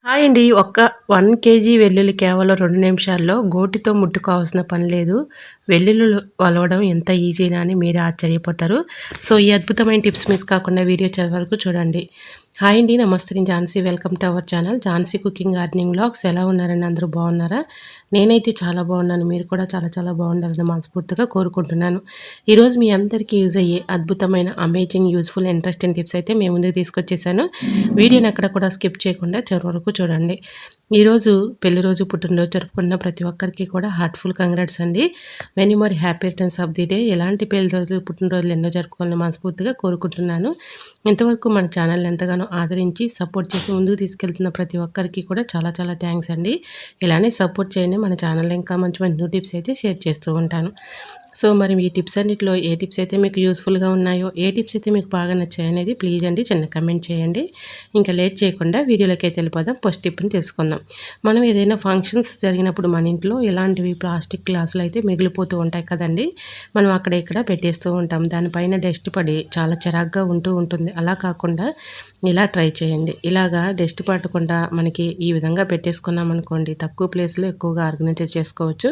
Hi అండి. 1 KG వెల్లుల్లి కేవలం 2 నిమిషాల్లో గోటితో ముట్టుకోవాల్సిన పని లేదు. వెల్లుల్లి వలవడం ఎంత ఈజీనా అని మీరే ఆశ్చర్యపోతారు. సో, ఈ అద్భుతమైన టిప్స్ మిస్ కాకుండా వీడియో చివరి వరకు చూడండి. హాయ్ అండి. నమస్తే. నేను Jhansi. Welcome to our channel Jhansi cooking gardening vlogs. ఎలా ఉన్నారండి? అందరూ బాగున్నారా? నేనైతే చాలా బాగున్నాను. మీరు కూడా చాలా చాలా బాగుండాలని మనస్ఫూర్తిగా కోరుకుంటున్నాను. ఈరోజు మీ అందరికీ యూజ్ అయ్యే అద్భుతమైన అమేజింగ్ యూజ్ఫుల్ ఇంట్రెస్టింగ్ టిప్స్ అయితే మీ ముందుకు తీసుకొచ్చేసాను. వీడియోని ఎక్కడ కూడా స్కిప్ చేయకుండా చివరి వరకు చూడండి. ఈరోజు పెళ్లి రోజు పుట్టినరోజు జరుపుకున్న ప్రతి ఒక్కరికి కూడా హార్ట్ఫుల్ కంగ్రాట్స్ అండి. Many more happy returns of the day. ఎలాంటి పెళ్లి రోజులు పుట్టినరోజులు ఎన్నో జరుపుకోవాలని మనస్ఫూర్తిగా కోరుకుంటున్నాను. ఇంతవరకు మన ఛానల్ని ఎంతగానో ఆదరించి సపోర్ట్ చేసి ముందుకు తీసుకెళ్తున్న ప్రతి ఒక్కరికి కూడా చాలా చాలా థ్యాంక్స్ అండి. ఇలానే సపోర్ట్ చేయండి. మన ఛానల్లో ఇంకా మంచి మంచి న్యూ టిప్స్ అయితే షేర్ చేస్తూ ఉంటాను. సో, మరి ఈ టిప్స్ అన్నిటిలో ఏ టిప్స్ అయితే మీకు యూస్ఫుల్గా ఉన్నాయో, ఏ టిప్స్ అయితే మీకు బాగా నచ్చాయి అనేది ప్లీజ్ అండి చిన్న కమెంట్ చేయండి. ఇంకా లేట్ చేయకుండా వీడియోలోకి అయితే వెళ్ళిపోదాం. ఫస్ట్ టిప్ని తెలుసుకుందాం. మనం ఏదైనా ఫంక్షన్స్ జరిగినప్పుడు మన ఇంట్లో ఇలాంటివి ప్లాస్టిక్ గ్లాసులు అయితే మిగిలిపోతూ ఉంటాయి కదండి. మనం అక్కడ ఇక్కడ పెట్టేస్తూ ఉంటాం. దానిపైన డస్ట్ పడి చాలా చిరాగ్గా ఉంటూ ఉంటుంది. అలా కాకుండా ఇలా ట్రై చేయండి. ఇలాగా డస్ట్ పట్టకుండా మనకి ఈ విధంగా పెట్టేసుకున్నాం అనుకోండి, తక్కువ ప్లేస్లో ఎక్కువగా ఆర్గనైజ్ చేసుకోవచ్చు.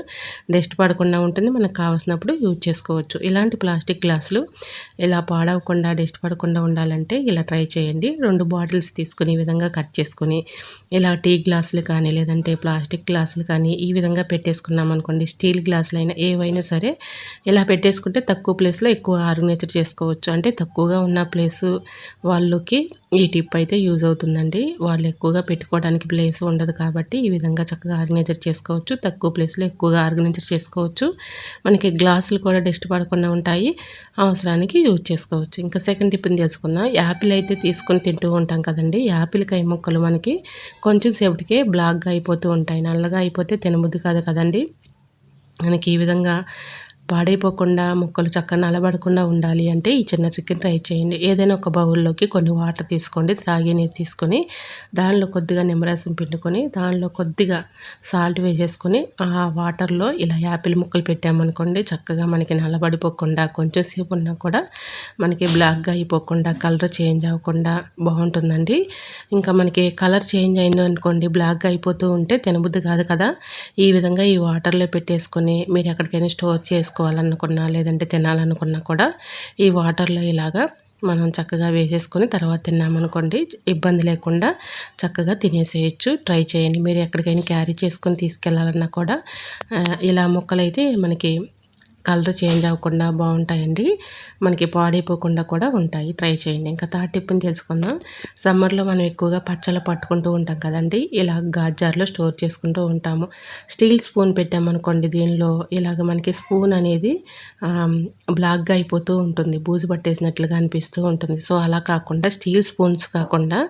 డస్ట్ పడకుండా ఉంటుంది. మనకు కావాల్సినప్పుడు యూజ్ చేసుకోవచ్చు. ఇలాంటి ప్లాస్టిక్ గ్లాసులు ఇలా పాడవకుండా డస్ట్ పడకుండా ఉండాలంటే ఇలా ట్రై చేయండి. 2 బాటిల్స్ తీసుకుని ఈ విధంగా కట్ చేసుకుని ఇలా టీ గ్లాసులు కానీ లేదంటే ప్లాస్టిక్ గ్లాసులు కానీ ఈ విధంగా పెట్టేసుకున్నాం అనుకోండి, స్టీల్ గ్లాసులు అయినా ఏవైనా సరే ఇలా పెట్టేసుకుంటే తక్కువ ప్లేస్లో ఎక్కువ ఆర్గనైజ్ చేసుకోవచ్చు. అంటే తక్కువగా ఉన్న ప్లేసు వాళ్ళకి ఈ టిప్ అయితే యూజ్ అవుతుందండి. వాళ్ళు ఎక్కువగా పెట్టుకోవడానికి ప్లేస్ ఉండదు కాబట్టి ఈ విధంగా చక్కగా ఆర్గనైజర్ చేసుకోవచ్చు. తక్కువ ప్లేస్లో ఎక్కువగా ఆర్గనైజర్ చేసుకోవచ్చు. మనకి గ్లాసులు కూడా డస్ట్ పడకుండా ఉంటాయి. అవసరానికి యూజ్ చేసుకోవచ్చు. ఇంకా సెకండ్ టిప్ని తెలుసుకుందాం. యాపిల్ అయితే తీసుకొని తింటూ ఉంటాం కదండి. యాపిల్కాయ ముక్కలు మనకి కొంచెం సేపటికే బ్లాక్గా అయిపోతూ ఉంటాయి. నల్లగా అయిపోతే తినబుద్ధి కాదు కదండి. మనకి ఈ విధంగా పాడైపోకుండా ముక్కలు చక్కగా నలబడకుండా ఉండాలి అంటే ఈ చిన్న ట్రిక్ని ట్రై చేయండి. ఏదైనా ఒక బౌల్లోకి కొన్ని వాటర్ తీసుకోండి. త్రాగే నీరు తీసుకొని దానిలో కొద్దిగా నిమ్మరసం పిండుకొని దానిలో కొద్దిగా సాల్ట్ వేసేసుకొని ఆ వాటర్లో ఇలా యాపిల్ ముక్కలు పెట్టామనుకోండి, చక్కగా మనకి నల్లబడిపోకుండా కొంచెం సేపు ఉన్నా కూడా మనకి బ్లాక్గా అయిపోకుండా కలర్ చేంజ్ అవ్వకుండా బాగుంటుందండి. ఇంకా మనకి కలర్ చేంజ్ అయింది అనుకోండి, బ్లాక్గా అయిపోతూ ఉంటే తినబుద్ధి కాదు కదా. ఈ విధంగా ఈ వాటర్లో పెట్టేసుకొని మీరు ఎక్కడికైనా స్టోర్ చేసుకోవాలనుకున్నా లేదంటే తినాలనుకున్నా కూడా ఈ వాటర్లో ఇలాగా మనం చక్కగా వేసేసుకొని తర్వాత తిన్నామనుకోండి, ఇబ్బంది లేకుండా చక్కగా తినేసేయచ్చు. ట్రై చేయండి. మీరు ఎక్కడికైనా క్యారీ చేసుకొని తీసుకెళ్ళాలన్నా కూడా ఇలా ముక్కలైతే మనకి కలర్ చేంజ్ అవ్వకుండా బాగుంటాయండి. మనకి పాడైపోకుండా కూడా ఉంటాయి. ట్రై చేయండి. ఇంకా థర్డ్ టిప్ని తెలుసుకుందాం. సమ్మర్లో మనం ఎక్కువగా పచ్చళ్ళు పట్టుకుంటూ ఉంటాం కదండి. ఇలా గాజు జార్లో స్టోర్ చేసుకుంటూ ఉంటాము. స్టీల్ స్పూన్ పెట్టామనుకోండి, దీనిలో ఇలాగ మనకి స్పూన్ అనేది బ్లాక్గా అయిపోతూ ఉంటుంది. బూజు పట్టేసినట్లుగా అనిపిస్తూ ఉంటుంది. సో, అలా కాకుండా స్టీల్ స్పూన్స్ కాకుండా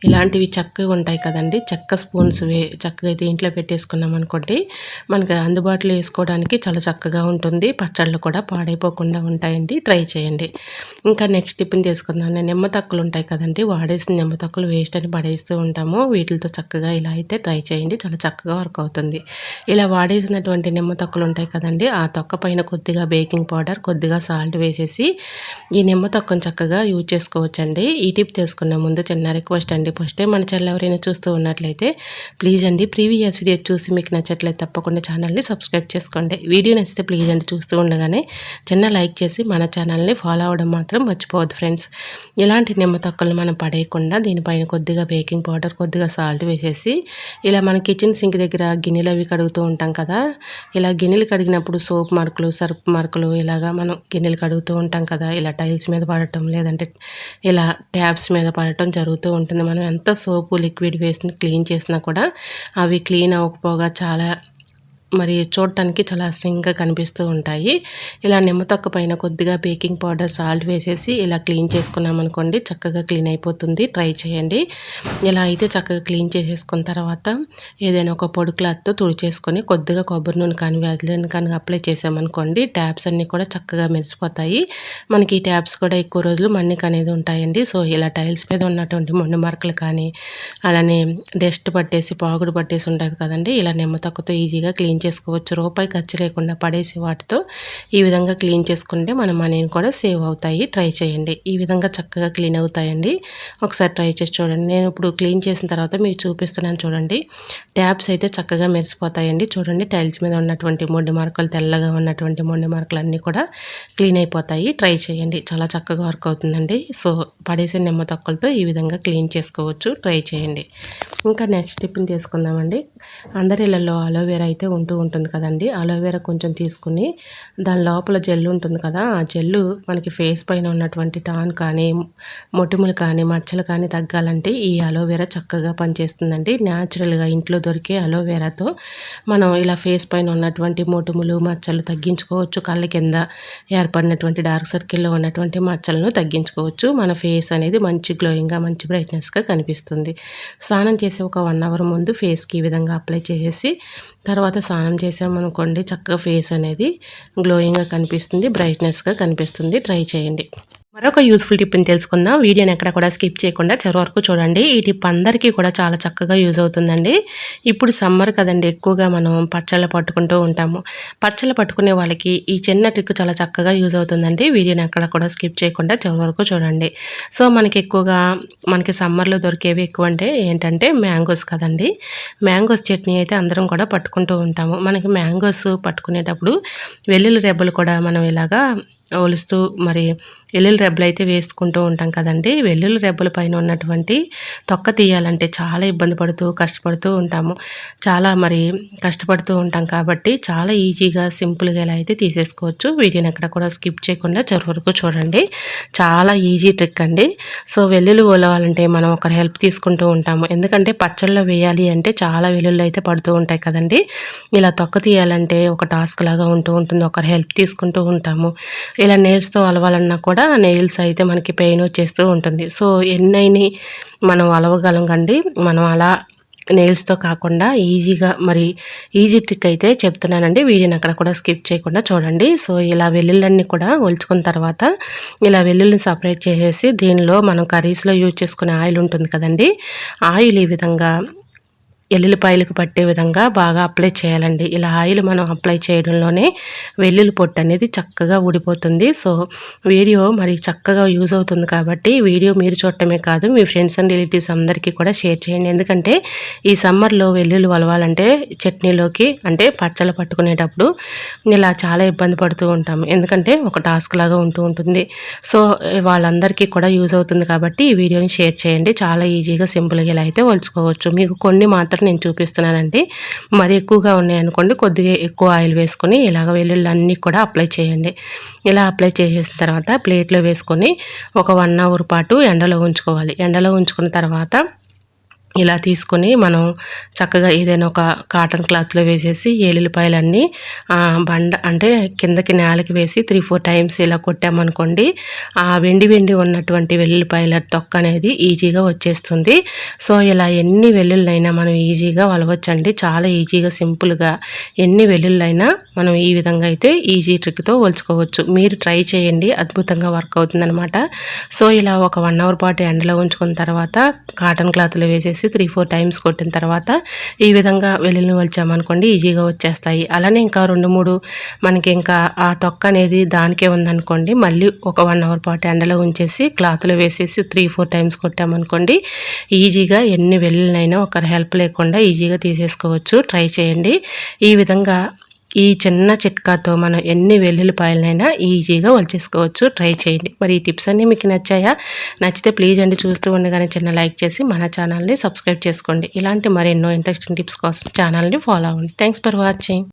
ఇలాంటివి చక్కగా ఉంటాయి కదండి. చెక్క స్పూన్స్ చక్కగా అయితే ఇంట్లో పెట్టేసుకున్నాం అనుకోండి, మనకి అందుబాటులో వేసుకోవడానికి చాలా చక్కగా ఉంటుంది. పచ్చళ్ళు కూడా పాడైపోకుండా ఉంటాయండి. ట్రై చేయండి. ఇంకా నెక్స్ట్ టిప్ని తీసుకుందాం. నిమ్మ తక్కులు ఉంటాయి కదండి. వాడేసిన నిమ్మ తక్కులు వేస్ట్ అని పడేస్తూ ఉంటాము. వీటితో చక్కగా ఇలా అయితే ట్రై చేయండి. చాలా చక్కగా వర్క్ అవుతుంది. ఇలా వాడేసినటువంటి నిమ్మ తక్కులు ఉంటాయి కదండి, ఆ తొక్క పైన కొద్దిగా బేకింగ్ పౌడర్ కొద్దిగా సాల్ట్ వేసేసి ఈ నిమ్మ తొక్కను చక్కగా యూజ్ చేసుకోవచ్చండి. ఈ టిప్ తెలుసుకునే ముందు చిన్న రిక్వెస్ట్ అండి. ఫస్ట్ టైం మన ఛానల్ ఎవరైనా చూస్తూ ఉన్నట్లయితే ప్లీజ్ అండి ప్రీవియస్ వీడియో చూసి మీకు నచ్చట్లయితే తప్పకుండా ఛానల్ని సబ్స్క్రైబ్ చేసుకోండి. వీడియో నచ్చితే ప్లీజ్ అండి చూస్తూ ఉండగానే చిన్న లైక్ చేసి మన ఛానల్ని ఫాలో అవ్వడం మాత్రం మర్చిపోవద్దు ఫ్రెండ్స్. ఇలాంటి నిమ్మ తొక్కలు మనం పడేయకుండా దీనిపైన కొద్దిగా బేకింగ్ పౌడర్ కొద్దిగా సాల్ట్ వేసేసి ఇలా మన కిచెన్ సింక్ దగ్గర గిన్నెలు అవి కడుగుతూ ఉంటాం కదా. ఇలా గిన్నెలు కడిగినప్పుడు సోప్ మార్కులు సర్ఫ్ మార్కులు ఇలాగా మనం గిన్నెలు కడుగుతూ ఉంటాం కదా. ఇలా టైల్స్ మీద పడటం లేదంటే ఇలా ట్యాబ్స్ మీద పడటం జరుగుతూ ఉంటుంది. మనం ఎంత సోపు లిక్విడ్ వేసి క్లీన్ చేసినా కూడా అవి క్లీన్ అవ్వకపోగా చాలా మరి చూడటానికి చాలా అసహ్యంగా కనిపిస్తూ ఉంటాయి. ఇలా నిమ్మ తొక్క పైన కొద్దిగా బేకింగ్ పౌడర్ సాల్ట్ వేసేసి ఇలా క్లీన్ చేసుకున్నామనుకోండి, చక్కగా క్లీన్ అయిపోతుంది. ట్రై చేయండి. ఇలా అయితే చక్కగా క్లీన్ చేసేసుకున్న తర్వాత ఏదైనా ఒక పొడి క్లాత్తో తుడిచేసుకొని కొద్దిగా కొబ్బరి నూనె కానీ వ్యాజిలిన్ కానీ అప్లై చేసామనుకోండి, ట్యాబ్స్ అన్నీ కూడా చక్కగా మెరిసిపోతాయి. మనకి ఈ ట్యాబ్స్ కూడా ఎక్కువ రోజులు మన్నిక అనేది ఉంటాయండి. సో, ఇలా టైల్స్ మీద ఉన్నటువంటి మొండి మరకలు కానీ అలానే డస్ట్ పట్టేసి పాకుడు పట్టేసి ఉంటుంది కదండి, ఇలా నిమ్మ తొక్కతో ఈజీగా క్లీన్ క్లీన్ చేసుకోవచ్చు. రూపాయి ఖర్చు లేకుండా పడేసి వాటితో ఈ విధంగా క్లీన్ చేసుకుంటే మన మనీని కూడా సేవ్ అవుతాయి. ట్రై చేయండి. ఈ విధంగా చక్కగా క్లీన్ అవుతాయండి. ఒకసారి ట్రై చేసి చూడండి. నేను ఇప్పుడు క్లీన్ చేసిన తర్వాత మీకు చూపిస్తున్నాను చూడండి. ట్యాప్స్ అయితే చక్కగా మెరిసిపోతాయండి. చూడండి టైల్స్ మీద ఉన్నటువంటి మొండి మార్కలు, తెల్లగా ఉన్నటువంటి మొండి మార్కలు అన్నీ కూడా క్లీన్ అయిపోతాయి. ట్రై చేయండి. చాలా చక్కగా వర్క్ అవుతుందండి. సో పడేసిన నిమ్మ తొక్కలతో ఈ విధంగా క్లీన్ చేసుకోవచ్చు. ట్రై చేయండి. ఇంకా నెక్స్ట్ టిప్ని తీసుకుందామండి. అందరి ఇళ్ళల్లో అలోవెరా అయితే ఉంటుంది కదండి. అలోవెరా కొంచెం తీసుకుని దాని లోపల జెల్ ఉంటుంది కదా, ఆ జెల్లు మనకి ఫేస్ పైన ఉన్నటువంటి టాన్ కానీ, మొటిములు కానీ, మచ్చలు కానీ తగ్గాలంటే ఈ అలోవెరా చక్కగా పనిచేస్తుందండి. న్యాచురల్గా ఇంట్లో దొరికే అలోవెరాతో మనం ఇలా ఫేస్ పైన ఉన్నటువంటి మొటిములు, మచ్చలు తగ్గించుకోవచ్చు. కళ్ళ కింద ఏర్పడినటువంటి డార్క్ సర్కిల్లో ఉన్నటువంటి మచ్చలను తగ్గించుకోవచ్చు. మన ఫేస్ అనేది మంచి గ్లోయింగ్గా, మంచి బ్రైట్నెస్గా కనిపిస్తుంది. స్నానం చేసి ఒక 1 అవర్ ముందు ఫేస్కి ఈ విధంగా అప్లై చేసేసి తర్వాత స్నానం చేసామనుకోండి చక్కగా ఫేస్ అనేది గ్లోయింగ్గా కనిపిస్తుంది, బ్రైట్నెస్గా కనిపిస్తుంది. ట్రై చేయండి. మరొక యూస్ఫుల్ టిప్ని తెలుసుకుందాం. వీడియోని ఎక్కడ కూడా స్కిప్ చేయకుండా చివరి వరకు చూడండి. ఈ టిప్ అందరికీ కూడా చాలా చక్కగా యూజ్ అవుతుందండి. ఇప్పుడు సమ్మర్ కదండి, ఎక్కువగా మనం పచ్చళ్ళు పట్టుకుంటూ ఉంటాము. పచ్చళ్ళు పట్టుకునే వాళ్ళకి ఈ చిన్న ట్రిక్ చాలా చక్కగా యూజ్ అవుతుందండి. వీడియోని ఎక్కడ కూడా స్కిప్ చేయకుండా చివరి వరకు చూడండి. సో మనకి సమ్మర్లో దొరికేవి ఎక్కువ అంటే ఏంటంటే మ్యాంగోస్ కదండి. మ్యాంగోస్ చట్నీ అయితే అందరం కూడా పట్టుకుంటూ ఉంటాము. మనకి మ్యాంగోస్ పట్టుకునేటప్పుడు వెల్లుల్లి రెబ్బలు కూడా మనం ఇలాగా ఒలుస్తూ మరి వెల్లుల్లి రెబ్బలు అయితే వేసుకుంటూ ఉంటాం కదండి. వెల్లుల్లి రెబ్బల పైన ఉన్నటువంటి తొక్క తీయాలంటే చాలా ఇబ్బంది పడుతూ కష్టపడుతూ ఉంటాము. చాలా కష్టపడుతూ ఉంటాం కాబట్టి చాలా ఈజీగా సింపుల్గా ఇలా అయితే తీసేసుకోవచ్చు. వీడియోని ఎక్కడ కూడా స్కిప్ చేయకుండా చివరి వరకు చూడండి. చాలా ఈజీ ట్రిక్ అండి. సో వెల్లుల్లి ఒలవాలంటే మనం ఒకరి హెల్ప్ తీసుకుంటూ ఉంటాము. ఎందుకంటే పచ్చళ్ళలో వేయాలి అంటే చాలా వెల్లుల్లి అయితే పడుతూ ఉంటాయి కదండి. ఇలా తొక్క తీయాలంటే ఒక టాస్క్ లాగా ఉంటుంది. ఒకరి హెల్ప్ తీసుకుంటూ ఉంటాము. ఇలా నెయిల్స్తో అలవాలన్నా కూడా నెయిల్స్ అయితే మనకి పెయిన్ వచ్చేస్తూ ఉంటుంది. సో ఎన్నైనా మనం అలవగలం కండి. మనం అలా నెయిల్స్తో కాకుండా ఈజీగా ఈజీ ట్రిక్ అయితే చెప్తున్నానండి. వీడియోని అక్కడ కూడా స్కిప్ చేయకుండా చూడండి. సో ఇలా వెల్లుల్లన్నీ కూడా ఒలుచుకున్న తర్వాత ఇలా వెల్లుల్లిని సపరేట్ చేసేసి దీనిలో మనం కర్రీస్లో యూజ్ చేసుకునే ఆయిల్ ఉంటుంది కదండి, ఆయిల్ ఈ విధంగా ఎల్లుల్లిపాయలకు పట్టే విధంగా బాగా అప్లై చేయాలండి. ఇలా ఆయిల్ మనం అప్లై చేయడంలోనే వెల్లుల్లి పొట్టు అనేది చక్కగా ఊడిపోతుంది. సో వీడియో చక్కగా యూజ్ అవుతుంది కాబట్టి వీడియో మీరు చూడటమే కాదు మీ ఫ్రెండ్స్ అండ్ రిలేటివ్స్ అందరికీ కూడా షేర్ చేయండి. ఎందుకంటే ఈ సమ్మర్లో వెల్లుల్లి వలవాలంటే చట్నీలోకి అంటే పచ్చళ్ళు పట్టుకునేటప్పుడు ఇలా చాలా ఇబ్బంది పడుతూ ఉంటాము. ఎందుకంటే ఒక టాస్క్ లాగా ఉంటుంది. సో వాళ్ళందరికీ కూడా యూజ్ అవుతుంది కాబట్టి ఈ వీడియోని షేర్ చేయండి. చాలా ఈజీగా సింపుల్గా ఇలా అయితే వలుచుకోవచ్చు. మీకు కొన్ని మాత్రం నేను చూపిస్తున్నానండి. మరి ఎక్కువగా ఉన్నాయనుకోండి కొద్దిగా ఎక్కువ ఆయిల్ వేసుకొని ఇలాగ వెల్లుల్లి అన్నీ కూడా అప్లై చేయండి. ఇలా అప్లై చేసేసిన తర్వాత ప్లేట్లో వేసుకొని ఒక 1 అవర్ పాటు ఎండలో ఉంచుకోవాలి. ఎండలో ఉంచుకున్న తర్వాత ఇలా తీసుకొని మనం చక్కగా ఏదైనా ఒక కాటన్ క్లాత్లో వేసేసి ఎల్లుల్లిపాయలన్నీ అంటే కిందకి నేలకి వేసి 3-4 టైమ్స్ ఇలా కొట్టామనుకోండి ఆ వెండి ఉన్నటువంటి వెల్లుల్లిపాయల తొక్క అనేది ఈజీగా వచ్చేస్తుంది. సో ఇలా ఎన్ని వెల్లుల్లైనా మనం ఈజీగా వలవచ్చండి. చాలా ఈజీగా సింపుల్గా ఎన్ని వెల్లుల్లైనా మనం ఈ విధంగా అయితే ఈజీ ట్రిక్తో ఒలుచుకోవచ్చు. మీరు ట్రై చేయండి, అద్భుతంగా వర్క్ అవుతుందన్నమాట. సో ఇలా ఒక 1 అవర్ పాటు ఎండలో ఉంచుకున్న తర్వాత కాటన్ క్లాత్లో వేసేసి 3-4 టైమ్స్ కొట్టిన తర్వాత ఈ విధంగా వెల్లుల్లి ఒలిచామనుకోండి ఈజీగా వచ్చేస్తాయి. అలానే ఇంకా 2-3 మనకి ఇంకా ఆ తొక్క అనేది దానికే ఉందనుకోండి మళ్ళీ ఒక 1 అవర్ పాటు ఎండలో ఉంచేసి క్లాత్లో వేసేసి 3-4 టైమ్స్ కొట్టామనుకోండి ఈజీగా ఎన్ని వెల్లుల్లినైనా ఒకరి హెల్ప్ లేకుండా ఈజీగా తీసేసుకోవచ్చు. ట్రై చేయండి. ఈ విధంగా ఈ చిన్న చిట్కాతో మనం ఎన్ని వెల్లుల్లిపాయలనైనా ఈజీగా ఒలిచేసుకోవచ్చు. ట్రై చేయండి. ఈ టిప్స్ అన్నీ మీకు నచ్చాయా? నచ్చితే ప్లీజ్ అండి చూస్తూ ఉండగానే చిన్న లైక్ చేసి మన ఛానల్ని సబ్స్క్రైబ్ చేసుకోండి. ఇలాంటి మరెన్నో ఇంట్రెస్టింగ్ టిప్స్ కోసం ఛానల్ని ఫాలో అవ్వండి. Thanks for watching.